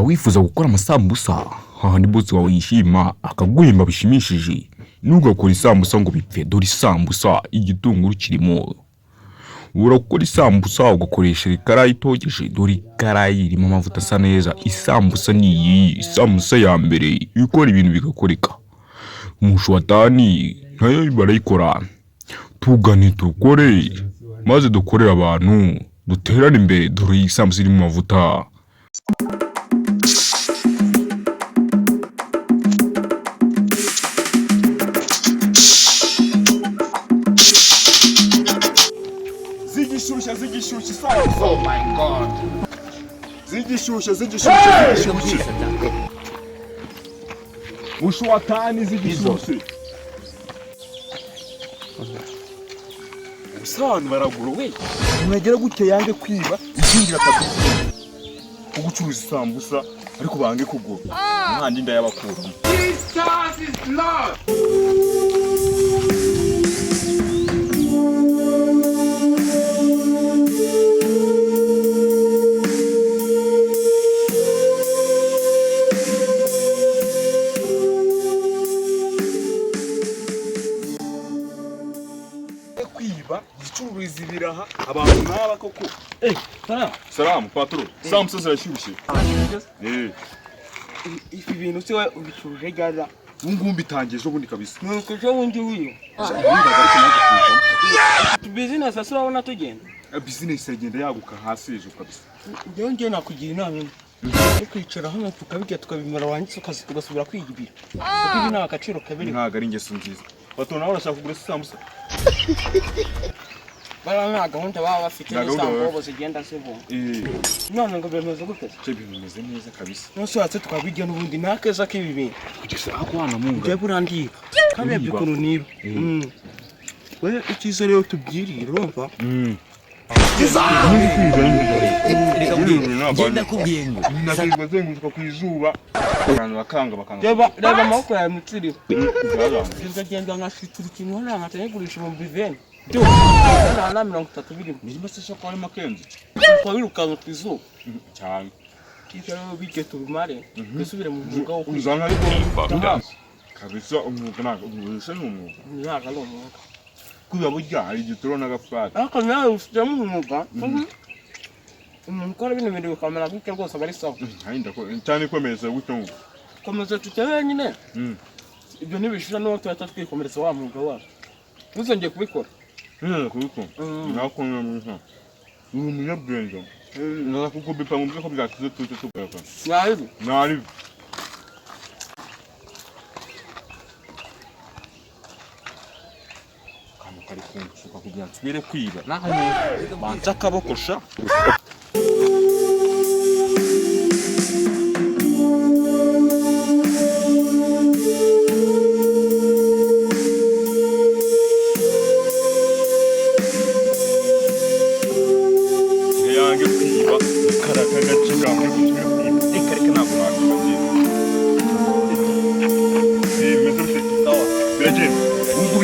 wifuza gukora amasambusa hahandi boss wawe yishima akaguhemba bishimishije ntugakora isambusa ngo bipfe dore isambusa igitunguru kirimo urakora isambusa ugakoresha ikarayi itogeje dore ikarayi irimo amavuta asa neza isambusa ni isambusa ya mbere ikora ibintu bigakoreka umushwatani nayo barayikora tugane tukore maze dukorera abantu duterane imbere dore isambusa irimo amavuta zigishushe oh my god zigishushe mushwatani zigishushe usana baraguruwe mwagera gute yange kwiba ikingira kabisa ugucuruza isambusa ariko bange kugura nkandi ndayabakuramo Jesus is Lord. Icuruza ibiraha abantu naba koko salam patron sambusa zirashyushye ifi bintu se ubicuruje gaza ngumbi tangije ubundi kabisa nuko cyo wundi wiyo business asubona tugenda business yagenda yaguka hasi ejo kabisa njye ngiye nakugira inama kwicara hano tukabijya tukabimara wanditse ukazi tugasubira kwigibira kuko ibi nta agaciro kabiri ntago ari ingeso nziza patron nawe urashaka kugura sambusa bana gahunda baba bafite n'istambo zigenda zibo none ngo bemeze gute cyo bimeze neza kabisa nose watse twabijya n'ubundi nakeza kibi bintu kugeza akwana munga je burandika kabye kuno niba we ikizo rero tubyirira urumva genda kubyengo nakizwa zenguruka ku izuba abantu bakanga reba amaboko yawe mutsiri genda nkashitira ikintu hano nkatanyegurisha mu bivene Duh, ana 30 birimo. Nizima se shako ari makenzi. Kwa wirukanka ku izuba. Cyane. Kikaro bige tubimare. Gusubira mu mwuga wo uzana ariko kabisa umwuga nako uburisha n'umwuga. Nyaga lo mwuga. Kuba burya ari gitoro n'agafata. Ariko nawe ufite mu mwuga. Umukora bino bintu bikamera gute rwose bari sawa. Ntahinda ko cyane komereza gute ngo. Komeza tutebe nyine. Ibyo nibishira no twikomereza wa mwuga wacu. Uzongeye kubikora. Kuko nako nka umunyabwenge naza kukubipa mu byo byatuze tukaka nari kamo kari kunsuka kugira nsubire kwiba naho banza kabokosha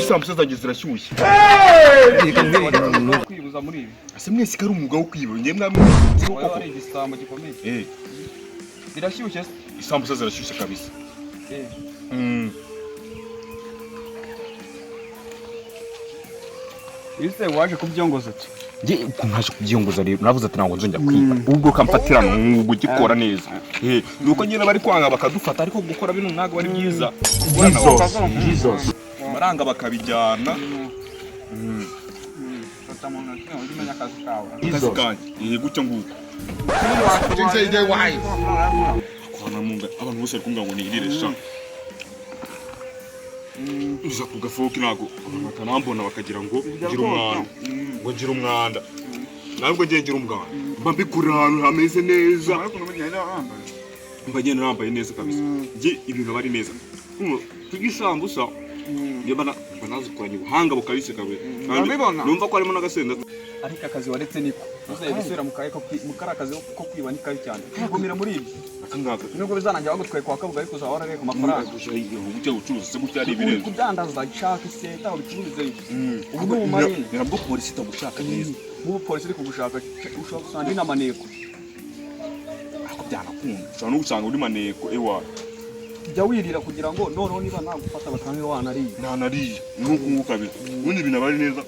sambusa zanjye zirashyushye kwibuza muri ibi ase mwese kari umwuga wo kwiba ngiye mwamwe koko ari igisambo gikomeye birashyushye isambusa zirashyushye kabisa ise waje kubyongoza ati nje kunkaje kubyongoza rero navuze ati ntabwo nzongera kwiba ubwo kampatirana umwuga ugikora neza nuko nyine bari kwanga bakadufata ariko gukora bino ntago bari byiza Jesus maranga bakabijyana tatamona kino umenya akazi kawe izokanye gutyo nguko kwana munga abantu bose kunga ngo ni iresha uza kugafoka nago bakanambona bakagira ngo ngira umwanda ntabwo ngira umwanda mbambikura ahantu hameze neza mbagenda nambaye neza kabisa nge ibintu bari neza tugisambusa yabana banazukoranye ubuhanga bukabise kabe numva ko harimo n'agasenda ariko akazi waretse niko uzaye gusubira mu karakazi ko kwiba ni kabi cyane kugumira muri ibi akangaka nubwo bizanangira bagutwaye kwa kabuga ariko uzahora reka amafaranga ujye gucuruza se gutya ari ibirenze kudandaza gishaka iseta ubicururize ubu ni umarine nabwo polisi itagushaka neza mu polisi iri kugushaka ushaka gusanga n'amaneko byanakunda ushobora no gusanga uri maneko ewa jya wirira kugira ngo noneho niba nagufata batange wanariye ntanariye nuko nguka kabisa ubundi ibintu aba ari neza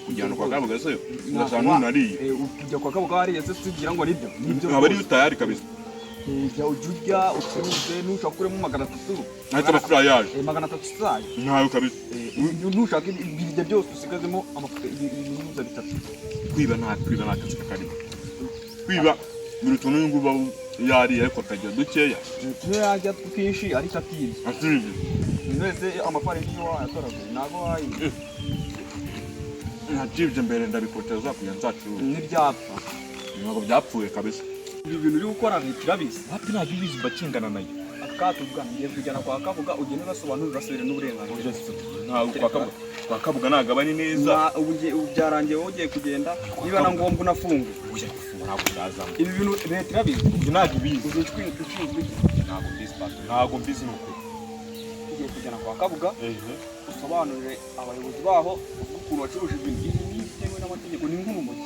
kujyana kwa kabuga se ugasanga ntunariye ujya kwa kabuga wariye se tugira ngo nibyo aba ari utayari kabisa jya ujya ucuruze nushaka kuremo 300 ahita abakura yaje 300 sayo ntayo kabisa nushaka ibiryo byose usigazemo amafuta ibinuza bitatu kwiba nta kazi kakarimo kwiba buri tuntu nguba yari ariko akagira dukeya niyo yajya twinshi ariko atiri mwese amafaranga yo yatoraguye nago wayi ntakibye mbere ndabikoteza kugira nzacuruza n'ibyapfa ntabwo byapfuye kabisa ibi bintu uri gukora bitirabizi hapi ntabyo ubizi bakingana nayo akatuvuga ngiye kujyana kwa kabuga ugende urasobanurira asubire n'uburenganzira ntabwo kwa kabuga ntabwo aba ni neza ubu byarangiye wowe ugiye kugenda niba na ngombwa unafunge ujya gufunga ntabwo byazamo ibi bintu leta irabizi ntabwo ibizi ntabwo ntabwo mbizi ni ukuri ugiye kujyana kwa kabuga usobanurire abayobozi baho ukuntu wacuruje ibintu ibi bitewe n'amategeko ni nk'urumogi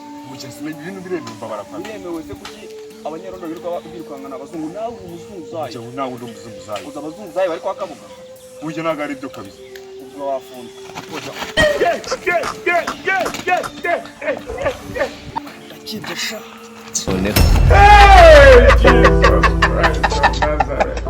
ibintu biremba barapfa biremewe se kuki abanyarondo birukankana abazungu nawe umuzunguzayi nawe undi umuzunguzayi uza abazunguzayi bari kwa kabuga ujya ntabwo ari byo kabisa ubwo wafunze Hey! Jesus Christ of Nazareth.